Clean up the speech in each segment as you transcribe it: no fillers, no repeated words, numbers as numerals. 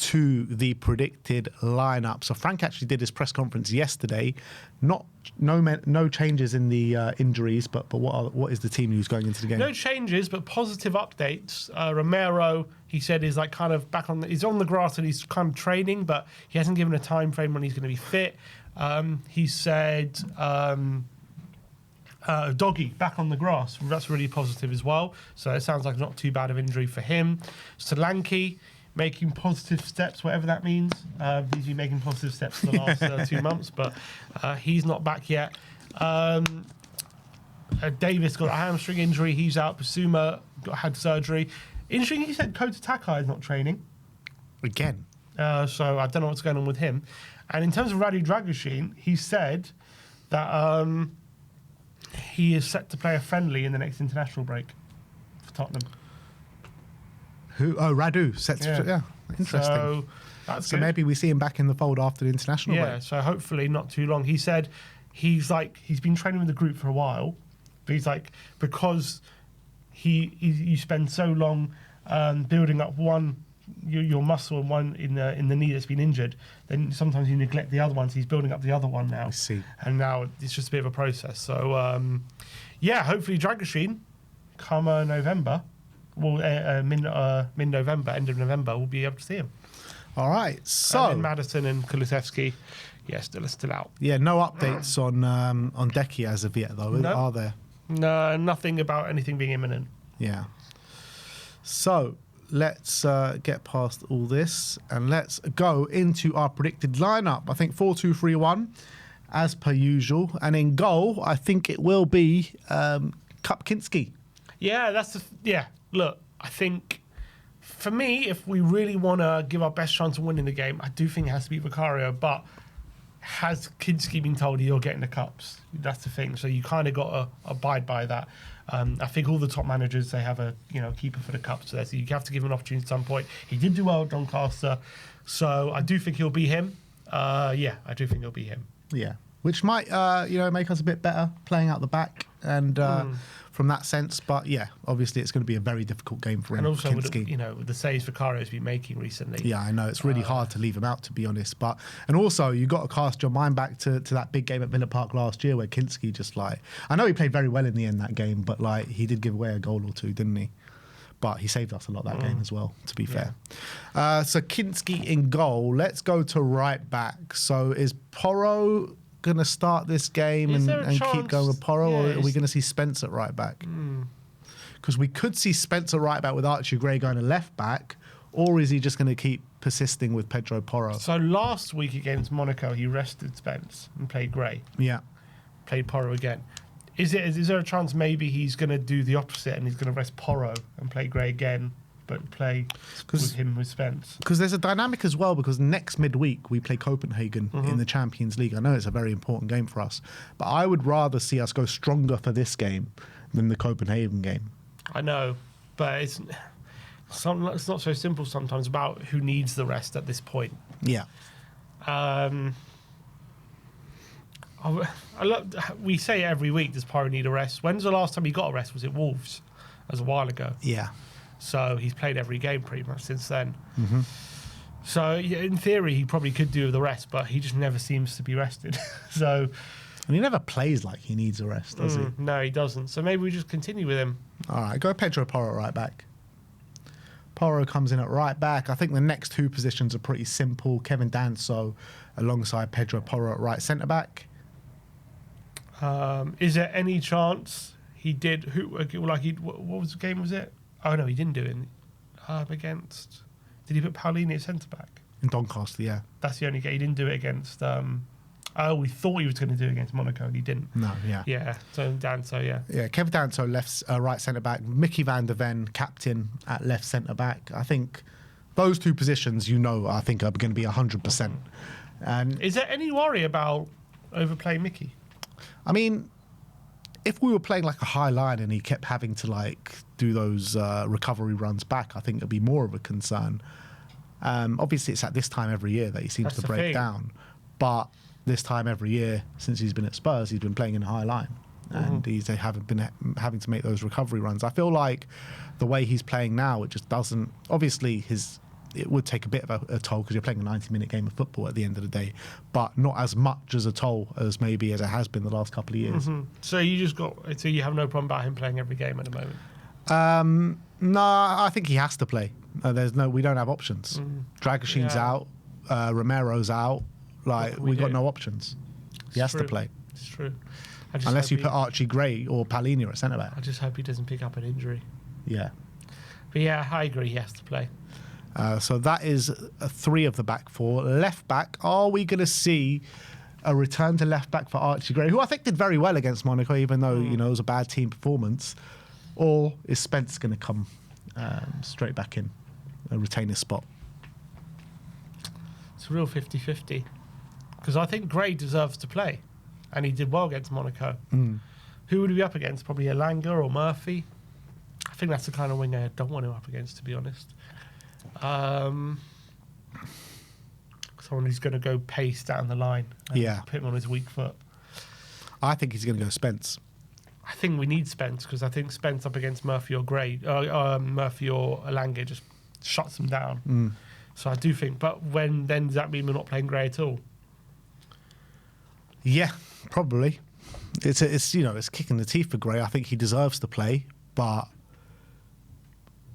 to the predicted lineup. So Frank actually did his press conference yesterday. No changes in the injuries, but what is the team news going into the game? No changes, but positive updates. Romero, he said, is like kind of back on. He's on the grass and he's kind of training, but he hasn't given a time frame when he's going to be fit. He said Doggy back on the grass. That's really positive as well. So it sounds like not too bad of injury for him. Solanke making positive steps, whatever that means. He's been making positive steps for the last 2 months, but he's not back yet. Davis got a hamstring injury. He's out. Basuma had surgery. Interesting, he said Kota Takai is not training. Again. So I don't know what's going on with him. And in terms of Radu Dragusin, he said that he is set to play a friendly in the next international break for Tottenham. Who? Oh, Radu. Yeah. Interesting. So that's good. Maybe we see him back in the fold after the international break. Yeah, so hopefully not too long. He said he's been training with the group for a while, but he's like, because you spend so long building up your muscle and one in the knee that's been injured, then sometimes you neglect the other one. So he's building up the other one now. I see. And now it's just a bit of a process. So hopefully Dragusin come November. Well, mid-November, end of November, we'll be able to see him. All right. So and then Maddison and Kulusevski, still out. Yeah, no updates on Decky as of yet, though, are there? No, nothing about anything being imminent. Yeah. So let's get past all this and let's go into our predicted lineup. I think 4-2-3-1, as per usual. And in goal, I think it will be Kupkinski. Yeah, Look, I think for me, if we really want to give our best chance of winning the game, I do think it has to be Vicario. But has Kinski been told you're getting the cups? That's the thing. So you kind of got to abide by that. I think all the top managers, they have a keeper for the cups. So you have to give him an opportunity at some point. He did do well at Doncaster, so I do think he'll be him. I do think he'll be him. Yeah, which might make us a bit better playing out the back and. From that sense, but yeah, obviously it's going to be a very difficult game for him. And also, with the saves Vicario's been making recently. Yeah, I know it's really hard to leave him out, to be honest. And also you got to cast your mind back to that big game at Villa Park last year where Kinski just I know he played very well in the end that game, but he did give away a goal or two, didn't he? But he saved us a lot that game as well, to be fair. So Kinski in goal. Let's go to right back. So is Porro going to start this game and keep going with Porro, or are we going to see Spence at right back? Because we could see Spence at right back with Archie Gray going to left back, or is he just going to keep persisting with Pedro Porro? So last week against Monaco, he rested Spence and played Gray. Yeah. Played Porro again. Is there a chance maybe he's going to do the opposite and he's going to rest Porro and play Gray again, but play with him with Spence? Because there's a dynamic as well, because next midweek we play Copenhagen in the Champions League. I know it's a very important game for us, but I would rather see us go stronger for this game than the Copenhagen game. I know, but it's not so simple sometimes about who needs the rest at this point. Yeah. We say every week, does Porro need a rest? When's the last time he got a rest? Was it Wolves? That was a while ago. Yeah. So he's played every game pretty much since then. So in theory, he probably could do the rest, but he just never seems to be rested. And he never plays like he needs a rest, does he? No, he doesn't. So maybe we just continue with him. All right, go Pedro Porro right back. Porro comes in at right back. I think the next two positions are pretty simple. Kevin Danso alongside Pedro Porro at right centre back. Is there any chance he did? What was the game? Was it? Oh no, he didn't do it against. Did he put Paulini at centre back? In Doncaster, yeah. That's the only game he didn't do it against. We thought he was going to do it against Monaco, and he didn't. No, yeah. Yeah. So Danso, yeah. Yeah, Kevin Danso left right centre back. Mickey van der Ven, captain at left centre back. I think those two positions, I think are going to be 100%. And is there any worry about overplaying Mickey? I mean, if we were playing like a high line and he kept having to do those recovery runs back, I think it'd be more of a concern. Obviously, it's at this time every year that he seems to break down. But this time every year since he's been at Spurs, he's been playing in a high line, and they haven't been having to make those recovery runs. I feel like the way he's playing now, it just doesn't. Obviously, his it would take a bit of a toll because you're playing a 90-minute game of football at the end of the day, but not as much as a toll as maybe as it has been the last couple of years. So you have no problem about him playing every game at the moment? No, I think he has to play. We don't have options. Dragoshin's out, Romero's out. We got no options. He has to play. It's true. Unless you put Archie Gray or Palhinha at centre back. I just hope he doesn't pick up an injury. Yeah. But yeah, I agree. He has to play. So that is 3 of the back 4. Left back, are we going to see a return to left back for Archie Gray, who I think did very well against Monaco, even though it was a bad team performance? Or is Spence going to come straight back in and retain his spot? It's a real 50-50. Because I think Gray deserves to play. And he did well against Monaco. Who would he be up against? Probably Elanga or Murphy. I think that's the kind of winger I don't want him up against, to be honest. Someone who's going to go pace down the line and put him on his weak foot. I think he's going to go Spence. I think we need Spence because I think Spence up against Murphy or Gray, Murphy or Elanga just shuts them down. So I do think, but then does that mean we're not playing Gray at all? Yeah, probably. It's kicking the teeth for Gray. I think he deserves to play, but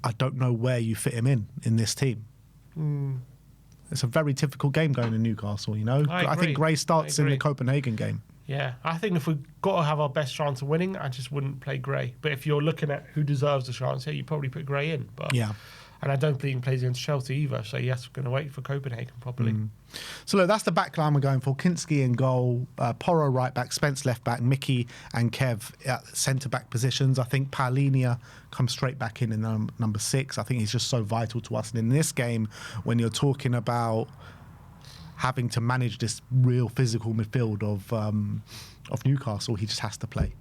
I don't know where you fit him in this team. It's a very difficult game going to Newcastle, I think Gray starts in the Copenhagen game. Yeah, I think if we've got to have our best chance of winning, I just wouldn't play Gray. But if you're looking at who deserves the chance, you probably put Gray in. But and I don't think he plays against Chelsea either. So yes, we're going to wait for Copenhagen probably. So look, that's the back line we're going for. Kinski in goal, Porro right back, Spence left back, Mickey and Kev at centre back positions. I think Palhinha comes straight back in number 6. I think he's just so vital to us. And in this game, when you're talking about having to manage this real physical midfield of Newcastle, he just has to play.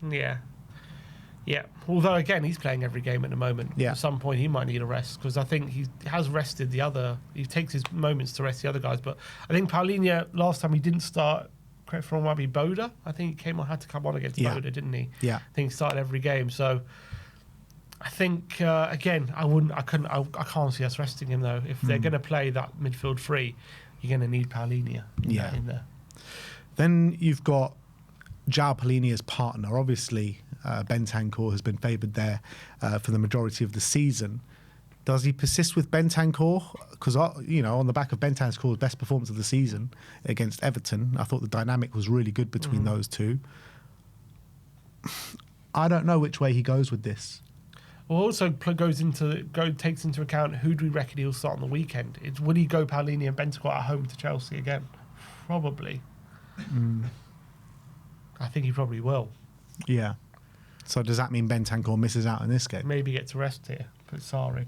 Yeah. Although again, he's playing every game at the moment. Yeah. At some point, he might need a rest because I think he has rested the other. He takes his moments to rest the other guys. But I think Palhinha last time he didn't start. Correct from maybe Boda. I think he had to come on against Boda, didn't he? Yeah. I think he started every game. So I think again, I can't see us resting him though. If they're going to play that midfield 3, you're going to need Palhinha in there. Then you've got João Palhinha's partner. Obviously, Bentancur has been favoured there for the majority of the season. Does he persist with Bentancur? Because, on the back of Bentancur's best performance of the season against Everton, I thought the dynamic was really good between those two. I don't know which way he goes with this. Well, also takes into account who do we reckon he'll start on the weekend. Would he go Palhinha and Bentancur at home to Chelsea again? Probably. I think he probably will. Yeah. So does that mean Bentancur misses out in this game? Maybe gets a rest here. Put Sarr in.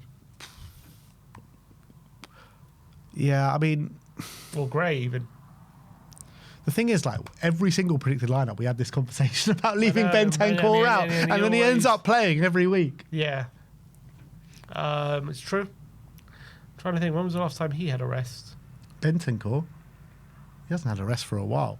Yeah, I mean... Or Gray even. The thing is, every single predicted lineup, we had this conversation about leaving Bentancur out, and then he ends up playing every week. Yeah. It's true. I'm trying to think, when was the last time he had a rest? Bentancur? He hasn't had a rest for a while.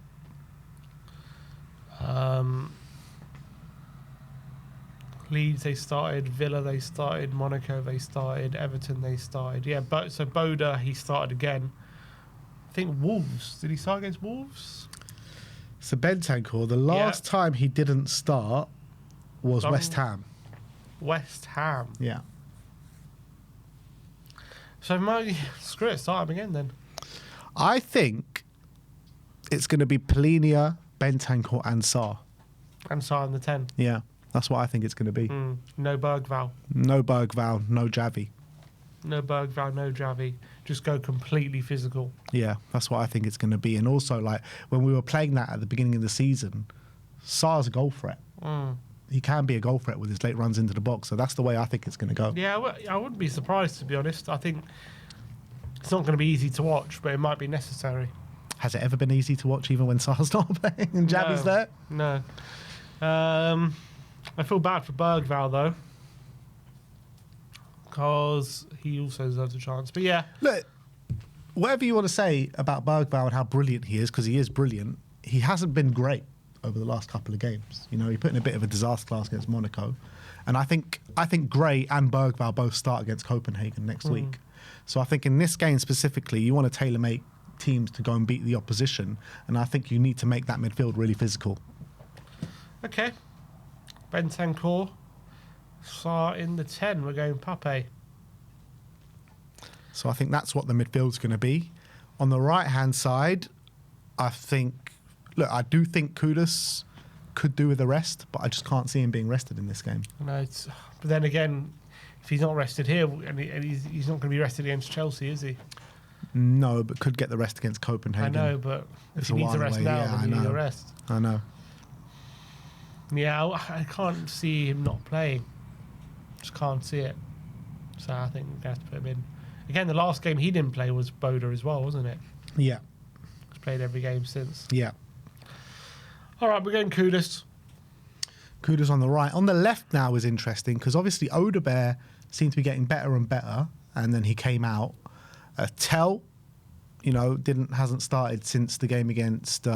Leeds, they started. Villa, they started. Monaco, they started. Everton, they started. Yeah, so Boda, he started again. I think Wolves. Did he start against Wolves? So Bentancur, the last time he didn't start was West Ham. West Ham. Yeah. So screw it, start him again then. I think it's going to be Palhinha, Bentancur and Sarr. And Sarr in the 10. Yeah, that's what I think it's going to be. No Bergval. No Bergval, no Javi. No Bergval, no Javi. Just go completely physical. Yeah, that's what I think it's going to be. And also, when we were playing that at the beginning of the season, Sarr's a goal threat. He can be a goal threat with his late runs into the box. So that's the way I think it's going to go. Yeah, I wouldn't be surprised, to be honest. I think it's not going to be easy to watch, but it might be necessary. Has it ever been easy to watch even when Sarr's not playing and Javi's there? No. I feel bad for Bergval, though, because he also deserves a chance. But yeah. Look, whatever you want to say about Bergval and how brilliant he is, because he is brilliant, he hasn't been great over the last couple of games. He put in a bit of a disaster class against Monaco. And I think Gray and Bergval both start against Copenhagen next week. So I think in this game specifically, you want to tailor-make teams to go and beat the opposition, and I think you need to make that midfield really physical. Okay. Bentancur. Sarr in the 10. We're going Pape. So I think that's what the midfield's going to be. On the right-hand side, I do think Kudus could do with the rest, but I just can't see him being rested in this game. No, but then again, if he's not rested here, and he's not going to be rested against Chelsea, is he? No, but could get the rest against Copenhagen. I know, but if It's he a needs a while rest away. now, Yeah, then you I need know. a rest. I know. Yeah, I can't see him not playing. Just can't see it. So I think we're going to have to put him in. Again, the last game he didn't play was Boda as well, wasn't it? Yeah. He's played every game since. Yeah. All right, we're going Kudus. Kudus on the right. On the left now is interesting because obviously Odebear seemed to be getting better and better, and then he came out. Tell, hasn't started since the game against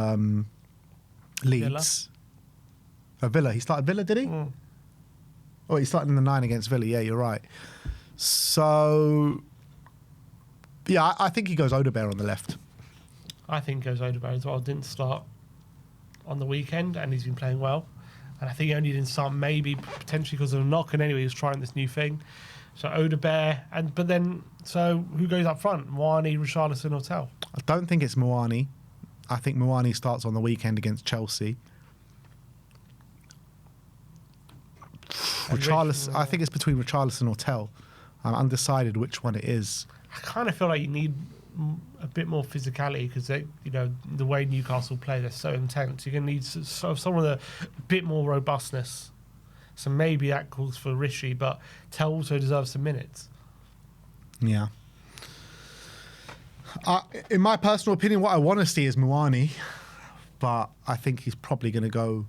Leeds. Villa. He started Villa, did he? Mm. Oh, he started in the 9 against Villa. Yeah, you're right. So, yeah, I think he goes Odebear on the left. I think goes Odegaard as well. Didn't start on the weekend, and he's been playing well. And I think he only didn't start maybe potentially because of a knock. And anyway, he was trying this new thing. So Odebear, so who goes up front? Moani, Richarlison, or Tell? I don't think it's Moani. I think Moani starts on the weekend against Chelsea. Richarlison, I think it's between Richarlison or Tell. I'm undecided which one it is. I kind of feel like you need a bit more physicality because the way Newcastle play, they're so intense. You're going to need someone with a bit more robustness. So maybe that calls for Rishi, but Tell also deserves some minutes. Yeah. In my personal opinion, what I want to see is Moani, but I think he's probably going to go.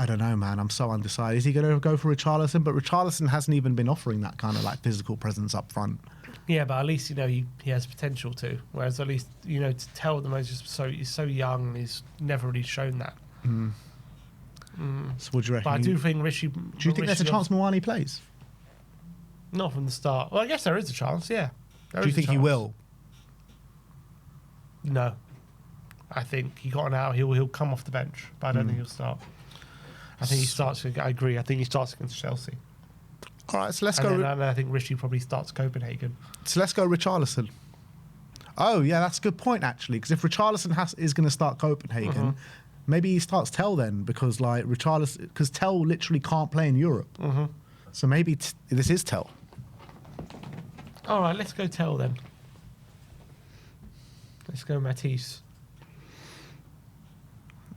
I don't know, man. I'm so undecided. Is he going to go for Richarlison? But Richarlison hasn't even been offering that kind of like physical presence up front. Yeah, but at least he has potential to. Whereas at least to Tell the most he's so young and he's never really shown that. Mm. So what do you reckon? But I do think Rishi. Do you think there's a chance Moani plays? Not from the start. Well, I guess there is a chance. Yeah. Do you think he will? No. I think he got an out. He'll come off the bench, but I don't think he'll start. I think he starts. I agree. I think he starts against Chelsea. All right, so let's And go. then I think Rishi probably starts Copenhagen. So let's go Richarlison. Oh yeah, that's a good point actually. Because if Richarlison is going to start Copenhagen, maybe he starts Tell then, because like Richarlison, because Tell literally can't play in Europe. So maybe this is Tell. All right, let's go Tell then. Let's go Matisse.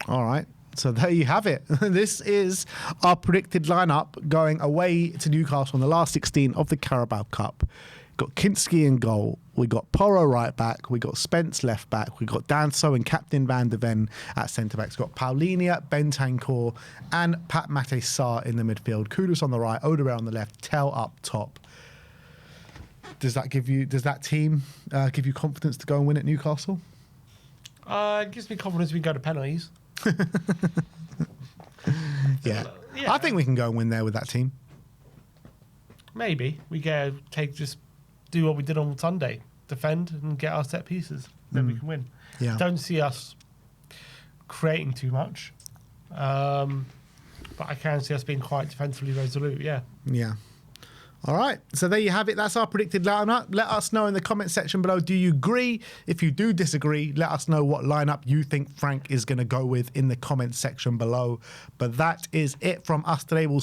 All right. So there you have it. This is our predicted lineup going away to Newcastle in the last 16 of the Carabao Cup. Got Kinski in goal. We got Porro right back. We got Spence left back. We got Danso and Captain Van de Ven at centre backs. Got Paulinia, Bentancur, and Pat Mate Sarr in the midfield. Kudus on the right, Odegaard on the left, Tell up top. Does that team give you confidence to go and win at Newcastle? It gives me confidence we can go to penalties. Yeah. Yeah. I think we can go and win there with that team. Maybe we just do what we did on Sunday, defend and get our set pieces. Then we can win. Yeah. Don't see us creating too much, but I can see us being quite defensively resolute. Yeah. Yeah. All right. So there you have it. That's our predicted lineup. Let us know in the comment section below. Do you agree? If you do disagree, let us know what lineup you think Frank is going to go with in the comment section below. But that is it from us today. We'll